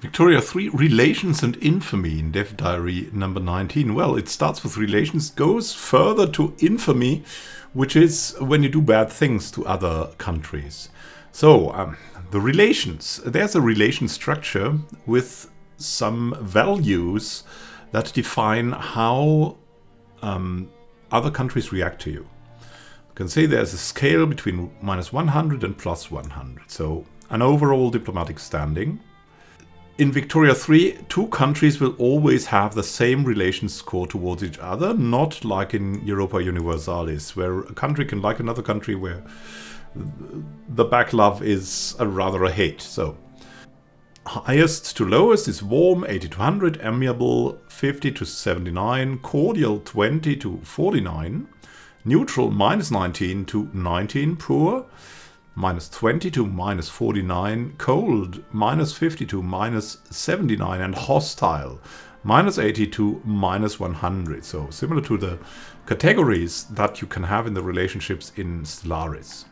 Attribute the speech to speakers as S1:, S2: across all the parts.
S1: Victoria 3, Relations and Infamy in Dev Diary number 19. Well, it starts with relations, goes further to infamy, which is when you do bad things to other countries. So, the relations. There's a relation structure with some values that define how other countries react to you. You can say there's a scale between -100 and +100. So, an overall diplomatic standing. In Victoria 3, two countries will always have the same relations score towards each other, not like in Europa Universalis, where a country can like another country where the back love is rather a hate. So, highest to lowest is warm, 80 to 100, amiable, 50 to 79, cordial, 20 to 49, neutral, -19 to 19, poor, -20 to -49, cold, -50 to -79, and hostile, -80 to -100. So similar to the categories that you can have in the relationships in Stellaris.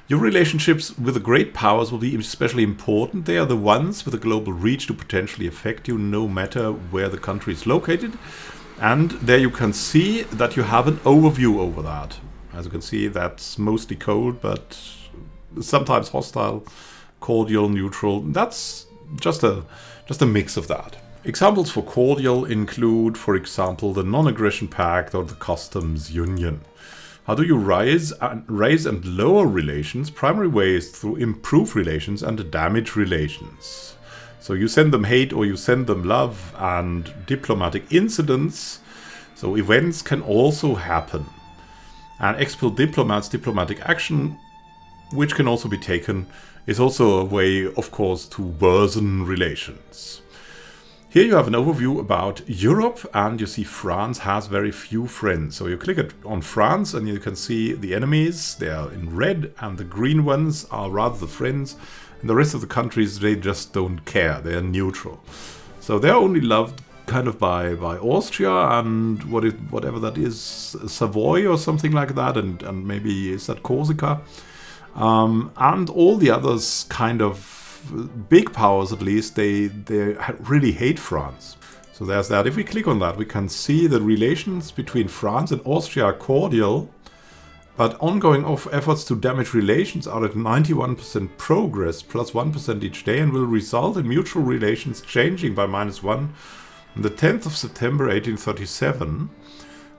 S1: Your relationships with the great powers will be especially important. They are the ones with a global reach to potentially affect you no matter where the country is located. And there you can see that you have an overview over that. As you can see, that's mostly cold, but sometimes hostile, cordial, neutral. That's just a mix of that. Examples for cordial include, for example, the Non-Aggression Pact or the Customs Union. How do you raise and lower relations? Primary way is through improve relations and damage relations. So you send them hate or you send them love, and diplomatic incidents, so events, can also happen. And expel diplomats, diplomatic action, which can also be taken, is also a way, of course, to worsen relations. Here you have an overview about Europe, and you see France has very few friends. So you click on France and you can see the enemies, they are in red, and the green ones are rather the friends. And the rest of the countries, they just don't care, they are neutral. So they're only loved kind of by Austria and whatever that is, Savoy or something like that, and maybe is that Corsica. And all the others, kind of big powers at least, they really hate France. So there's that. If we click on that, we can see the relations between France and Austria are cordial, but ongoing efforts to damage relations are at 91% progress, plus 1% each day, and will result in mutual relations changing by -1 on the 10th of September 1837.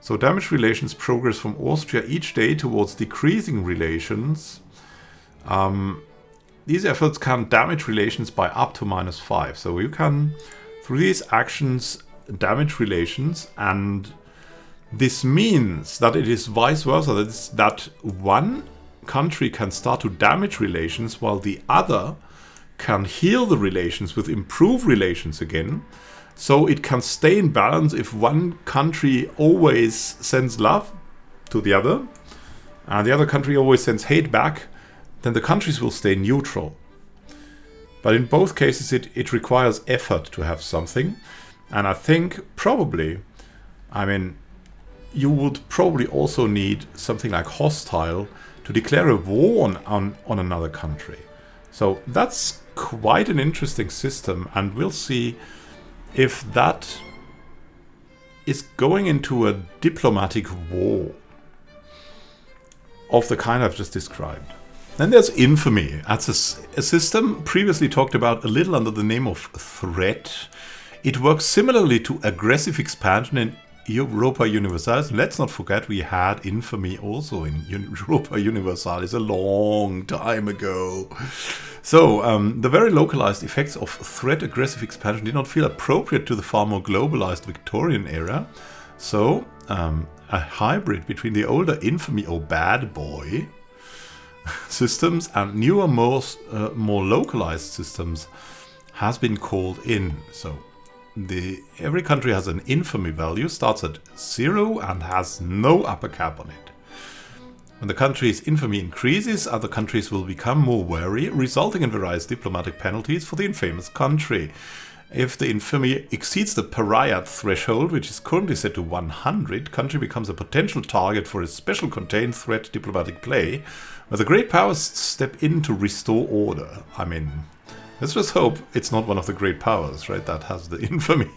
S1: So damage relations progress from Austria each day towards decreasing relations. These efforts can damage relations by up to -5. So you can, through these actions, damage relations, and this means that it is vice versa, that one country can start to damage relations while the other can heal the relations with improved relations again. So it can stay in balance if one country always sends love to the other and the other country always sends hate back, then the countries will stay neutral. But in both cases it requires effort to have something. And I think probably, you would probably also need something like hostile to declare a war on another country. So that's quite an interesting system, and we'll see if that is going into a diplomatic war of the kind I've just described. Then there's Infamy. That's a system previously talked about a little under the name of Threat. It works similarly to aggressive expansion in Europa Universalis. Let's not forget we had Infamy also in Europa Universalis a long time ago. So, the very localized effects of threat aggressive expansion did not feel appropriate to the far more globalized Victorian era. So, a hybrid between the older Infamy or Bad Boy systems and newer, more localized systems has been called in. So, every country has an infamy value, starts at 0 and has no upper cap on it. When the country's infamy increases, other countries will become more wary, resulting in various diplomatic penalties for the infamous country. If the infamy exceeds the pariah threshold, which is currently set to 100, country becomes a potential target for a special contained threat diplomatic play, where the great powers step in to restore order. Let's just hope it's not one of the great powers, right, that has the infamy.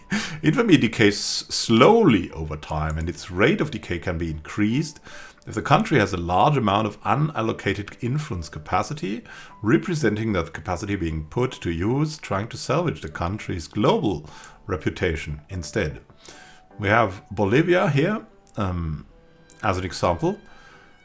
S1: Infamy decays slowly over time, and its rate of decay can be increased if the country has a large amount of unallocated influence capacity, representing that capacity being put to use, trying to salvage the country's global reputation instead. We have Bolivia here as an example.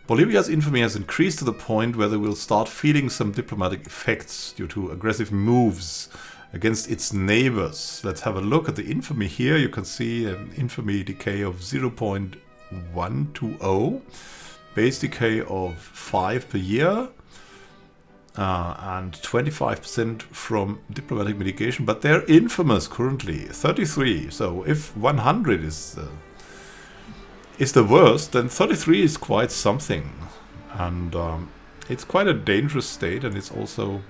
S1: Bolivia's infamy has increased to the point where they will start feeling some diplomatic effects due to aggressive moves against its neighbors. Let's have a look at the infamy here. You can see an infamy decay of 0.120, base decay of 5 per year, and 25% from diplomatic mitigation. But they're infamous currently, 33. So if 100 is the worst, then 33 is quite something. And it's quite a dangerous state, and it's also,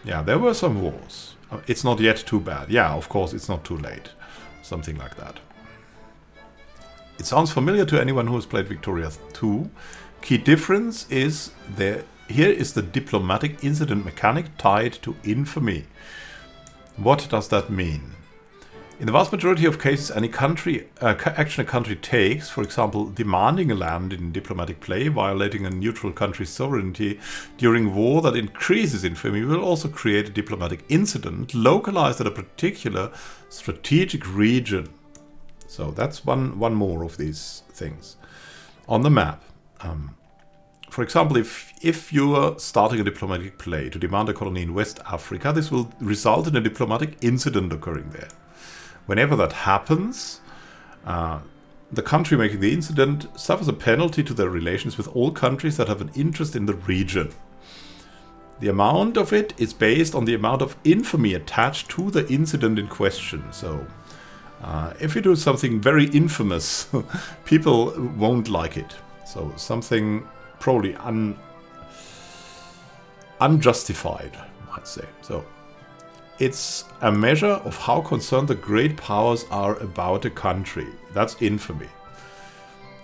S1: yeah, there were some wars. It's not yet too bad. Yeah, of course, it's not too late. Something like that. It sounds familiar to anyone who has played Victoria 2. Key difference is here is the diplomatic incident mechanic tied to infamy. What does that mean? In the vast majority of cases, any action a country takes, for example, demanding a land in diplomatic play, violating a neutral country's sovereignty during war that increases infamy, will also create a diplomatic incident localized at a particular strategic region. So that's one more of these things. On the map, for example, if you are starting a diplomatic play to demand a colony in West Africa, this will result in a diplomatic incident occurring there. Whenever that happens, the country making the incident suffers a penalty to their relations with all countries that have an interest in the region. The amount of it is based on the amount of infamy attached to the incident in question. So, if you do something very infamous, people won't like it. So, something probably unjustified, I'd say. So, it's a measure of how concerned the great powers are about a country. That's infamy.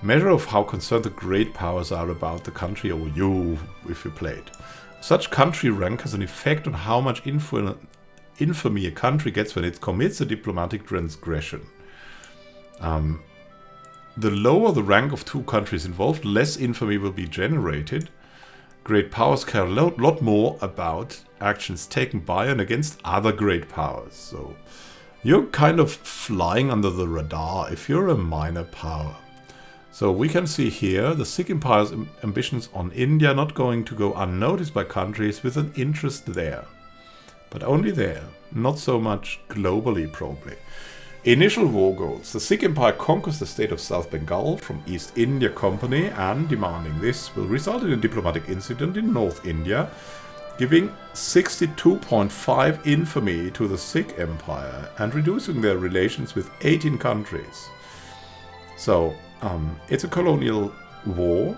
S1: Measure of how concerned the great powers are about the country, or you, if you played. Such country rank has an effect on how much infamy a country gets when it commits a diplomatic transgression. The lower the rank of two countries involved, less infamy will be generated. Great powers care a lot more about actions taken by and against other great powers. So you're kind of flying under the radar if you're a minor power. So we can see here the Sikh Empire's ambitions on India not going to go unnoticed by countries with an interest there. But only there, not so much globally probably. Initial war goals. The Sikh Empire conquers the state of South Bengal from East India Company, and demanding this will result in a diplomatic incident in North India, giving 62.5 infamy to the Sikh Empire and reducing their relations with 18 countries. So, it's a colonial war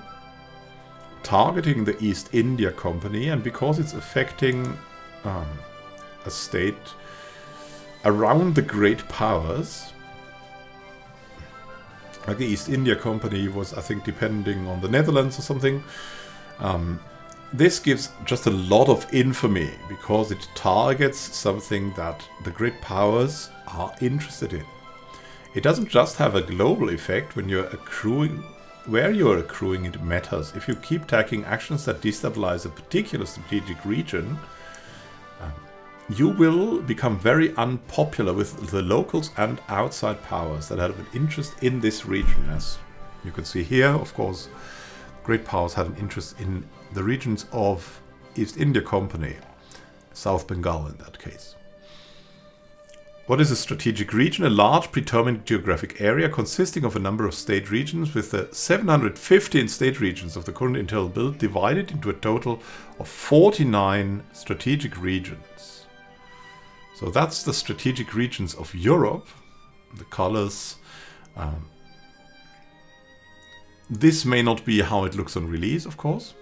S1: targeting the East India Company, and because it's affecting a state around the great powers, like the East India Company was, I think, depending on the Netherlands or something, this gives just a lot of infamy because it targets something that the great powers are interested in. It doesn't just have a global effect when you're accruing. Where you're accruing it matters. If you keep taking actions that destabilize a particular strategic region, you will become very unpopular with the locals and outside powers that have an interest in this region. As you can see here, of course, great powers had an interest in the regions of East India Company, South Bengal in that case. What is a strategic region? A large predetermined geographic area consisting of a number of state regions, with the 715 state regions of the current internal build divided into a total of 49 strategic regions. So that's the strategic regions of Europe. The colors. This may not be how it looks on release, of course,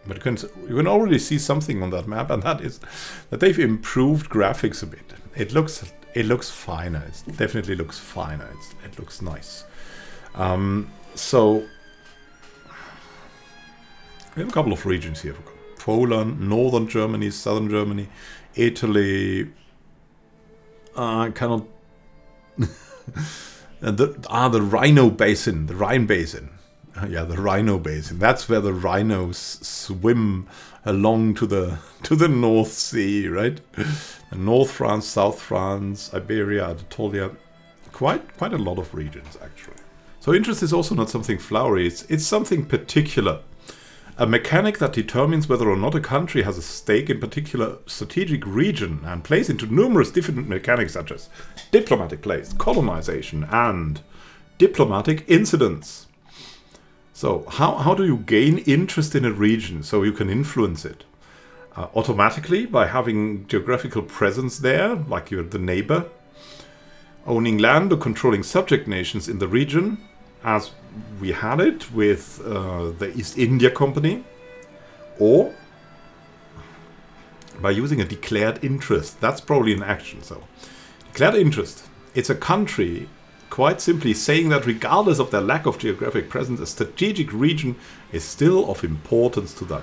S1: but you can already see something on that map, and that is that they've improved graphics a bit. It looks finer. It definitely looks finer. It looks nice. So we have a couple of regions here, Poland, northern Germany, southern Germany, Italy. I cannot. The Rhino Basin, the Rhine Basin. Yeah, the Rhino Basin. That's where the rhinos swim along to the North Sea, right? North France, South France, Iberia, Anatolia. Quite a lot of regions, actually. So interest is also not something flowery. It's something particular. A mechanic that determines whether or not a country has a stake in particular strategic region and plays into numerous different mechanics such as diplomatic plays, colonization, and diplomatic incidents. So how do you gain interest in a region so you can influence it? Automatically by having geographical presence there, like you're the neighbor, owning land or controlling subject nations in the region, as we had it with the East India Company, or by using a declared interest. That's probably an action. So, declared interest. It's a country quite simply saying that regardless of their lack of geographic presence, a strategic region is still of importance to them.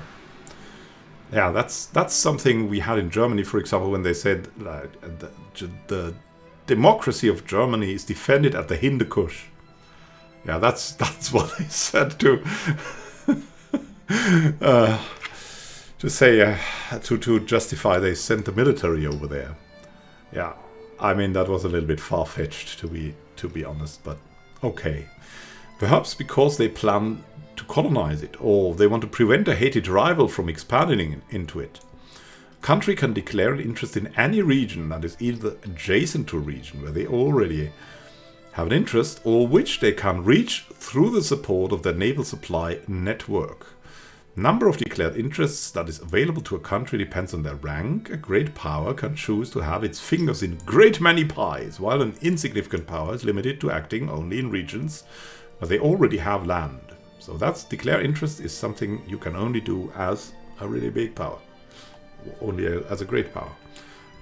S1: Yeah, that's something we had in Germany, for example, when they said the democracy of Germany is defended at the Hindukush. Yeah, that's what they said to say to justify they sent the military over there. Yeah, I mean that was a little bit far-fetched to be honest, but okay. Perhaps because they plan to colonize it, or they want to prevent a hated rival from expanding into it. Country can declare an interest in any region that is either adjacent to a region where they already have an interest, or which they can reach through the support of their naval supply network. Number of declared interests that is available to a country depends on their rank. A great power can choose to have its fingers in great many pies, while an insignificant power is limited to acting only in regions where they already have land. So that's declare interest is something you can only do as a really big power, only as a great power.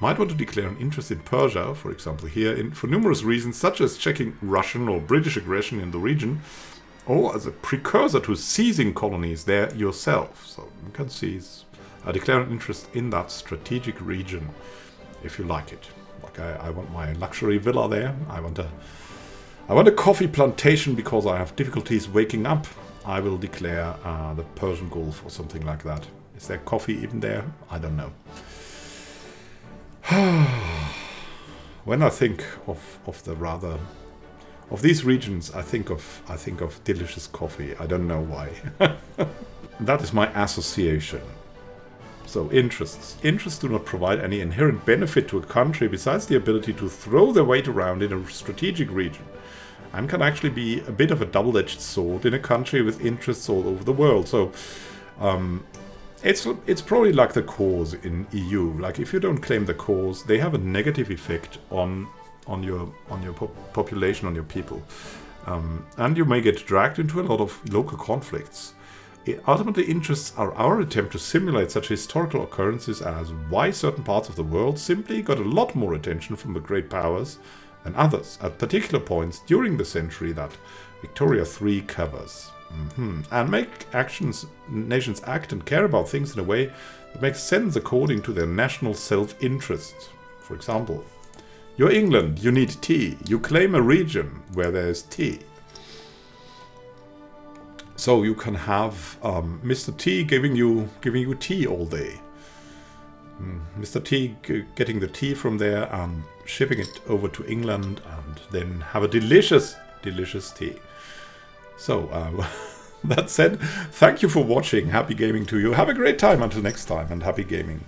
S1: Might want to declare an interest in Persia, for example, here, for numerous reasons, such as checking Russian or British aggression in the region, or as a precursor to seizing colonies there yourself. So you can seize, declare an interest in that strategic region, if you like it. Like I want my luxury villa there. I want a coffee plantation because I have difficulties waking up. I will declare the Persian Gulf or something like that. Is there coffee even there? I don't know. When I think of these regions, I think of delicious coffee. I don't know why. That is my association. So interests. Interests do not provide any inherent benefit to a country besides the ability to throw their weight around in a strategic region, and can actually be a bit of a double-edged sword in a country with interests all over the world. So it's probably like the cause in EU. Like if you don't claim the cause, they have a negative effect on your population, on your people, and you may get dragged into a lot of local conflicts. Ultimately, interests are our attempt to simulate such historical occurrences as why certain parts of the world simply got a lot more attention from the great powers than others at particular points during the century that Victoria III covers. And make nations act and care about things in a way that makes sense according to their national self-interest. For example, you're England, you need tea. You claim a region where there's tea. So you can have Mr. T giving you tea all day. Mr. T getting the tea from there and shipping it over to England, and then have a delicious tea. So, that said, thank you for watching. Happy gaming to you. Have a great time until next time, and happy gaming.